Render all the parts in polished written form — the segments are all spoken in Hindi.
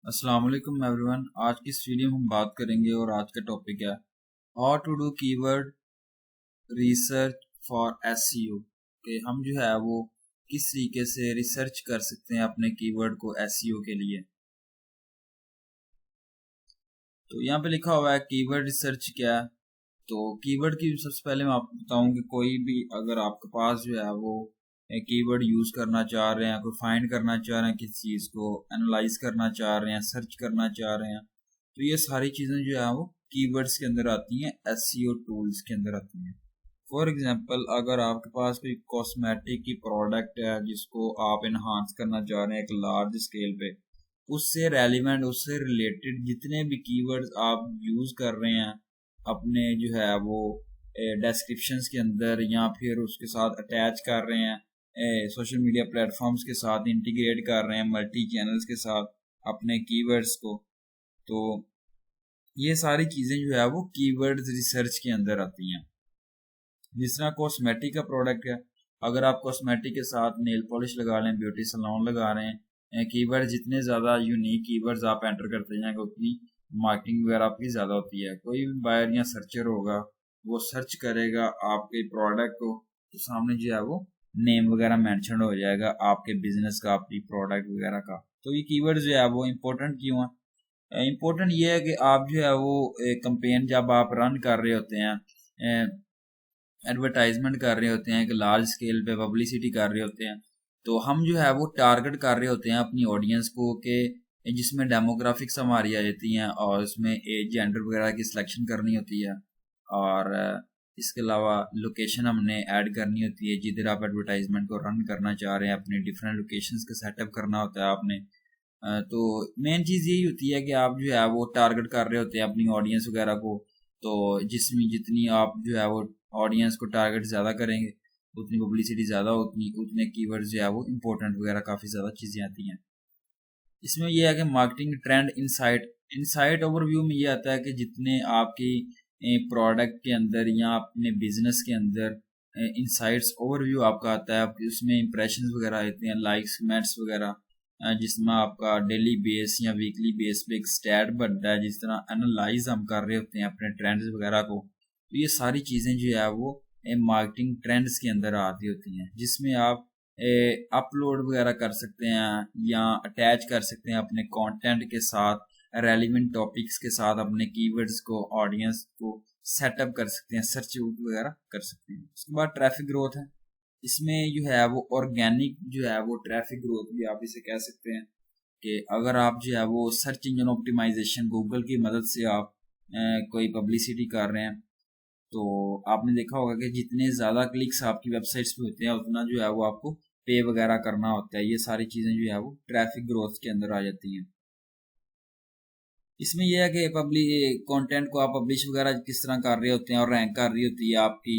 अस्सलाम वालेकुम एवरीवन। आज की इस वीडियो में हम बात करेंगे और आज का टॉपिक है how to do keyword research for SEO कि हम जो है वो किस तरीके से रिसर्च कर सकते हैं अपने कीवर्ड को एसईओ के लिए। तो यहाँ पे लिखा हुआ है कीवर्ड रिसर्च क्या है। तो कीवर्ड की सबसे पहले मैं आपको बताऊं कि कोई भी अगर आपके पास जो है वो कीवर्ड यूज करना चाह रहे हैं, कोई फाइंड करना चाह रहे हैं, किसी चीज को एनालाइज करना चाह रहे हैं, सर्च करना चाह रहे हैं, तो ये सारी चीजें जो है वो कीवर्ड्स के अंदर आती हैं, एसईओ टूल्स के अंदर आती हैं। फॉर एग्जांपल, अगर आपके पास कोई कॉस्मेटिक की प्रोडक्ट है जिसको आप इन्हांस करना चाह रहे हैं एक लार्ज स्केल पे, उससे रेलिवेंट, उससे रिलेटेड जितने भी कीवर्ड्स आप यूज कर रहे हैं अपने जो है वो डिस्क्रिप्शंस के अंदर या फिर उसके साथ अटैच कर रहे हैं, सोशल मीडिया प्लेटफॉर्म्स के साथ इंटीग्रेट कर रहे हैं, मल्टी चैनल्स के साथ अपने कीवर्ड्स को, तो ये सारी चीज़ें जो है वो कीवर्ड्स रिसर्च के अंदर आती हैं। जिस तरह कॉस्मेटिक का प्रोडक्ट है, अगर आप कॉस्मेटिक के साथ नेल पॉलिश लगा रहे हैं, ब्यूटी सैलून लगा रहे हैं, कीवर्ड जितने ज़्यादा यूनिक कीवर्ड्स आप एंटर करते हैं क्योंकि मार्केटिंग वगैरह आपकी ज़्यादा होती है, कोई भी बायर या सर्चर होगा वो सर्च करेगा आपके प्रोडक्ट को, तो सामने जो है वो नेम वगैरह मेंशन हो जाएगा आपके बिजनेस का, आपकी प्रोडक्ट वगैरह का। तो ये कीवर्ड जो है वो इम्पोर्टेंट क्यों है? इम्पोर्टेंट ये है कि आप जो है वो कंपेन जब आप रन कर रहे होते हैं, एडवर्टाइजमेंट कर रहे होते हैं, एक लार्ज स्केल पे पब्लिसिटी कर रहे होते हैं, तो हम जो है वो टारगेट कर रहे होते हैं अपनी ऑडियंस को कि जिसमें डेमोग्राफिक्स हमारी आ जाती हैं और उसमें एज जेंडर वगैरह की सिलेक्शन करनी होती है, और इसके अलावा लोकेशन हमने ऐड करनी होती है जिधर आप एडवर्टाइजमेंट को रन करना चाह रहे हैं, अपने डिफरेंट लोकेशंस का सेटअप करना होता है आपने। तो मेन चीज़ यही होती है कि आप जो है वो टारगेट कर रहे होते हैं अपनी ऑडियंस वगैरह को, तो जिसमें जितनी आप जो है वो ऑडियंस को टारगेट ज़्यादा करेंगे, उतनी पब्लिसिटी ज़्यादा, उतनी उतने कीवर्ड जो है वो इम्पोर्टेंट वगैरह काफ़ी ज़्यादा चीज़ें आती हैं। इसमें यह है कि marketing trend insight, insight overview में ये आता है कि जितने आपकी प्रोडक्ट के अंदर या अपने बिजनेस के अंदर इनसाइट्स ओवरव्यू आपका आता है, उसमें इंप्रेशंस वगैरह आते हैं, लाइक्स कमेंट्स वगैरह, जिसमें आपका डेली बेस या वीकली बेस पे एक स्टैट बनता है, जिस तरह एनालाइज हम कर रहे होते हैं अपने ट्रेंड्स वगैरह को। तो ये सारी चीज़ें जो है वो मार्केटिंग ट्रेंड्स के अंदर आती होती हैं, जिसमें आप अपलोड वगैरह कर सकते हैं या अटैच कर सकते हैं अपने कंटेंट के साथ, रेलिवेंट टॉपिक्स के साथ अपने कीवर्ड्स को, ऑडियंस को सेटअप कर सकते हैं, सर्च वगैरह कर सकते हैं। उसके बाद ट्रैफिक ग्रोथ है, इसमें जो है वो ऑर्गेनिक जो है वो ट्रैफिक ग्रोथ भी आप इसे कह सकते हैं कि अगर आप जो है वो सर्च इंजन ऑप्टिमाइजेशन गूगल की मदद से आप कोई पब्लिसिटी कर रहे हैं, तो आपने देखा होगा कि जितने ज़्यादा क्लिक्स आपकी वेबसाइट्स पे होते हैं उतना जो है वो आपको पे वगैरह करना होता है। ये सारी चीज़ें जो है वो ट्रैफिक ग्रोथ के अंदर आ जाती हैं। इसमें यह है कि पब्लिक कंटेंट को आप पब्लिश वगैरह किस तरह कर रहे होते हैं और रैंक कर रही होती है आपकी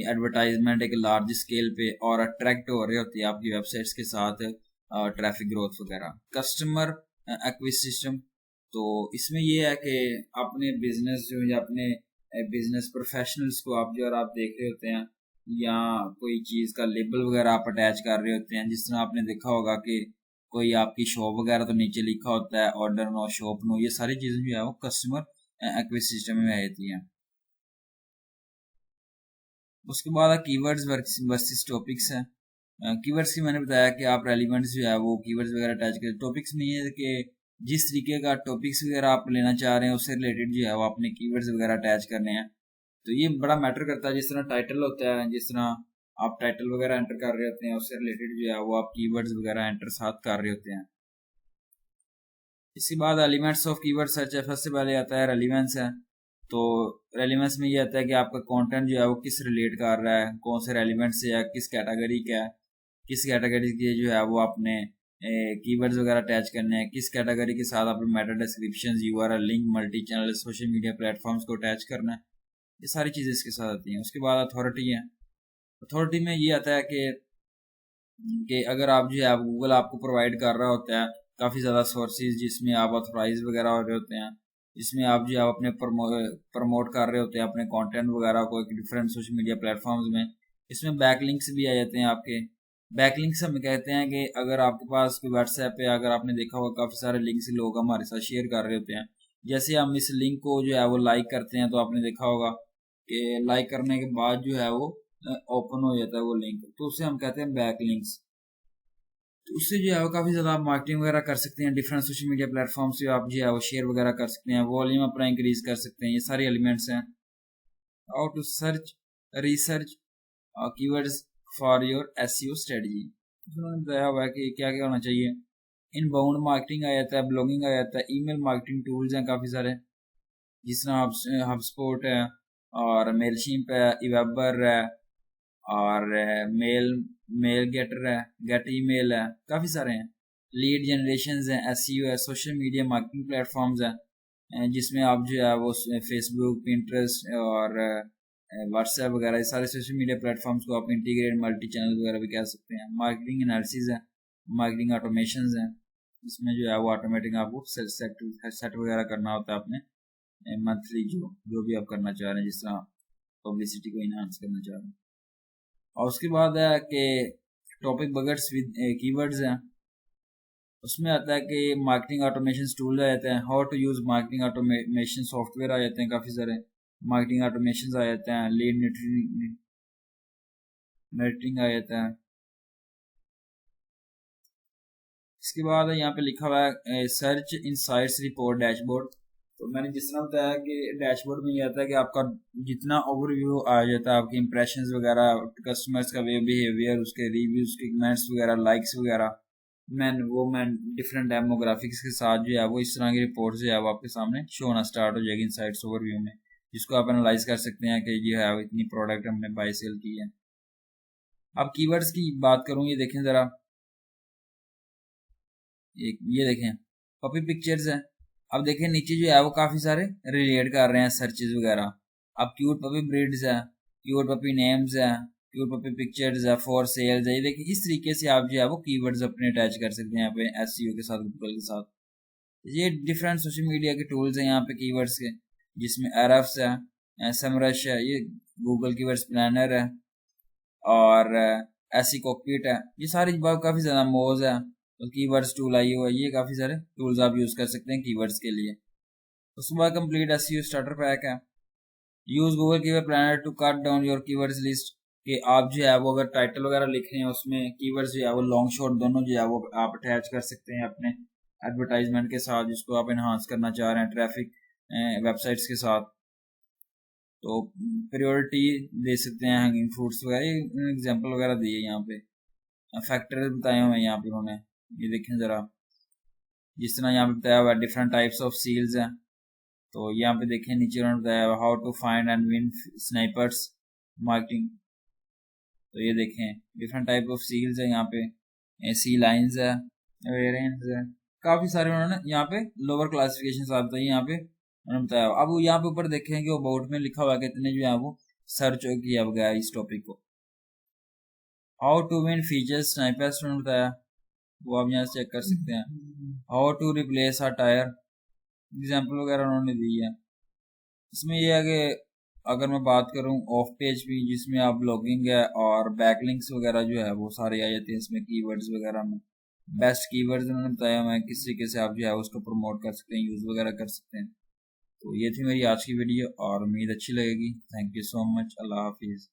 एडवर्टाइजमेंट एक लार्ज स्केल पे, और अट्रैक्ट हो रही होती है आपकी वेबसाइट्स के साथ ट्रैफिक ग्रोथ वगैरह। कस्टमर एक्विजिशन, तो इसमें यह है कि अपने बिजनेस जो या अपने बिजनेस प्रोफेशनल्स को आप जो आप देख रहे होते हैं, या कोई चीज़ का लेबल वगैरह आप अटैच कर रहे होते हैं, जिस तरह आपने देखा होगा कि कोई आपकी शॉप वगैरह तो नीचे लिखा होता है ऑर्डर नो, शॉप नो, ये सारी चीज़ें जो है वो कस्टमर एक्विजिशन में आ जाती हैं। उसके बाद कीवर्ड्स वर्सेस टॉपिक्स है। कीवर्ड्स की मैंने बताया कि आप रेलिवेंट्स जो है वो कीवर्ड्स वगैरह अटैच करें। टॉपिक्स में ये है कि जिस तरीके का टॉपिक्स वगैरह आप लेना चाह रहे हैं उससे रिलेटेड जो है वो आपने कीवर्ड्स वगैरह अटैच करने हैं, तो ये बड़ा मैटर करता है। जिस तरह टाइटल होता है, जिस तरह आप टाइटल वगैरह एंटर कर रहे होते हैं उससे रिलेटेड जो है वो आप कीवर्ड्स वगैरह एंटर साथ कर रहे होते हैं। इसके बाद एलिमेंट्स ऑफ कीवर्ड सर्च है। सबसे पहले आता है रेलिवेंस है। तो रेलिवेंस में ये आता है कि आपका कंटेंट जो है वो किस रिलेट कर रहा है, कौन से रेलिवेंट से है, किस कैटेगरी का है, किस कैटेगरी के जो है वो आपने कीवर्ड्स वगैरह अटैच करने हैं, किस कैटेगरी के साथ आपने Meta description, URL link, multi channel, social media platforms को अटैच करना है। ये सारी चीज़ें इसके साथ आती हैं। उसके बाद अथॉरिटी है। अथॉरिटी में ये आता है कि अगर आप जो है गूगल आपको प्रोवाइड कर रहा होता है काफ़ी ज़्यादा सोर्सेज जिसमें आप ऑथोराइज वगैरह हो रहे होते हैं, जिसमें आप जो है अपने प्रमोट कर रहे होते हैं अपने कंटेंट वगैरह को एक डिफरेंट सोशल मीडिया प्लेटफॉर्म्स में, इसमें बैकलिंक्स भी आ जाते हैं आपके। बैकलिंक्स हम कहते हैं कि अगर आपके पास कोई व्हाट्सएप पे, अगर आपने देखा होगा काफ़ी सारे लिंक्स लोग हमारे साथ शेयर कर रहे होते हैं, जैसे हम इस लिंक को जो है वो लाइक करते हैं तो आपने देखा होगा कि लाइक करने के बाद जो है वो ओपन हो जाता है वो लिंक, तो उसे हम कहते हैं बैकलिंक्स। तो उससे जो है वो काफ़ी ज़्यादा आप मार्केटिंग वगैरह कर सकते हैं, डिफरेंट सोशल मीडिया प्लेटफॉर्म से आप जो है वो शेयर वगैरह कर सकते हैं, वॉल्यूम अपना इंक्रीज कर सकते हैं, ये सारे एलिमेंट्स हैं। How to search research keywords for your SEO strategy, उन्होंने बताया हुआ है कि क्या क्या होना चाहिए। इनबाउंड मार्केटिंग आ जाता है, ब्लॉगिंग आ जाता है, ईमेल मार्केटिंग टूल्स हैं काफ़ी सारे, जिस तरह हबस्पॉट है और मेलशिप है, इवेबर है और मेल मेल गेटर है, गेट ईमेल है, काफ़ी सारे हैं। लीड जनरेशन है, एसईओ है, सोशल मीडिया मार्केटिंग प्लेटफॉर्म्स हैं जिसमें आप जो है वो फेसबुक, पिंटरेस्ट और व्हाट्सएप वगैरह ये सारे सोशल मीडिया प्लेटफॉर्म्स को आप इंटीग्रेट मल्टी चैनल वगैरह भी कह सकते हैं। मार्केटिंग एनालिसिस है, मार्केटिंग ऑटोमेशन है, इसमें जो है वो ऑटोमेटिक आपको सेट वगैरह करना होता है अपने मंथली जो भी आप करना चाह रहे हैं, जिस तरह पब्लिसिटी को इनहांस करना चाह रहे हैं। और उसके बाद है कि टॉपिक बकेट्स विद कीवर्ड्स हैं, उसमें आता है कि मार्केटिंग ऑटोमेशन टूल आ जाते हैं, how to use marketing automation software आ जाते हैं, काफ़ी सारे मार्केटिंग ऑटोमेशन आ जाते हैं, लीड मीटिंग आ जाता है। इसके बाद यहाँ पे लिखा हुआ है सर्च इनसाइट्स रिपोर्ट डैशबोर्ड। तो मैंने जिस तरह बताया कि डैशबोर्ड में ये आता है कि आपका जितना ओवरव्यू आ जाता है, आपके इंप्रेशंस वगैरह, कस्टमर्स का वे बिहेवियर, उसके रिव्यूज के कमेंट्स वगैरह, लाइक्स वगैरह, मैन डिफरेंट डेमोग्राफिक्स के साथ जो है वो इस तरह की रिपोर्ट जो है वो आपके सामने शो होना स्टार्ट हो जाएगी इनसाइट्स ओवरव्यू में, जिसको आप एनालाइज कर सकते हैं कि ये है इतनी प्रोडक्ट हमने बाय सेल की है। अब कीवर्ड्स की बात करूँ, ये देखें ज़रा, एक ये देखें पपी पिक्चर्स है। अब देखें नीचे जो है वो काफ़ी सारे रिलेट कर रहे हैं सर्चेज वगैरह। अब क्यूट पपी ब्रीड्स है, क्यूट पपी नेम्स है, क्यूट पपी पिक्चर्स है, फॉर सेल्स है। ये देखिए इस तरीके से आप जो है वो कीवर्ड्स अपने अटैच कर सकते हैं यहाँ पे एसईओ के साथ, गूगल के साथ। ये डिफरेंट सोशल मीडिया के टूल्स हैं यहाँ पे कीवर्ड्स के, जिसमें एरफ्स है, समरश है, ये गूगल कीवर्ड्स प्लानर है और ऐसी कॉकपिट है। ये सारी काफ़ी ज़्यादा मोज है, तो कीवर्ड्स टूल आई हुआ है, ये काफ़ी सारे टूल्स आप यूज़ कर सकते हैं कीवर्ड्स के लिए। उसके बाद कंप्लीट एसईओ स्टार्टर पैक है। Use Google keyword planner to cut down your keywords list, कि आप जो है वो अगर टाइटल वगैरह लिख रहे हैं उसमें कीवर्ड्स जो है वो लॉन्ग शॉर्ट दोनों जो है वो आप अटैच कर सकते हैं अपने एडवर्टाइजमेंट के साथ, जिसको आप इन्हांस करना चाह रहे हैं ट्रैफिक वेबसाइट्स के साथ। तो प्रायोरिटी दे सकते हैं, हैंगिंग फ्रूट्स वगैरह, एग्जाम्पल वगैरह दिए यहाँ पे, फैक्टर बताए हुए हैं यहाँ पे उन्होंने। ये देखें ज़रा, जिस तरह यहाँ पे बताया हुआ है डिफरेंट टाइप्स ऑफ सील्स हैं, तो यहाँ पे देखें नीचे उन्होंने बताया हुआ how to find and win snipers marketing. तो ये देखें डिफरेंट टाइप ऑफ सील्स है यहाँ पे, सी लाइन्स है, वेरिएंट्स है, काफ़ी सारे उन्होंने यहाँ पे लोअर क्लासिफिकेशन आते हैं यहाँ पे उन्होंने बताया। अब यहाँ पे ऊपर देखें कि वो बोर्ड में लिखा हुआ है कितने जो है वो सर्च किया गया इस टॉपिक को। How to win features snipers उन्होंने बताया, वो आप यहाँ से चेक कर सकते हैं। How to replace a tyre, example वगैरह उन्होंने दी है। इसमें यह है कि अगर मैं बात करूं ऑफ पेज भी, जिसमें आप ब्लॉगिंग है और बैकलिंक्स वगैरह जो है वो सारे आ जाते हैं इसमें कीवर्ड्स वगैरह में। बेस्ट कीवर्ड्स उन्होंने बताया हुआ है किस तरीके से आप जो है उसको प्रमोट कर सकते हैं, यूज़ वगैरह कर सकते हैं। तो ये थी मेरी आज की वीडियो और उम्मीद अच्छी लगेगी। थैंक यू सो मच, अल्लाह हाफिज़।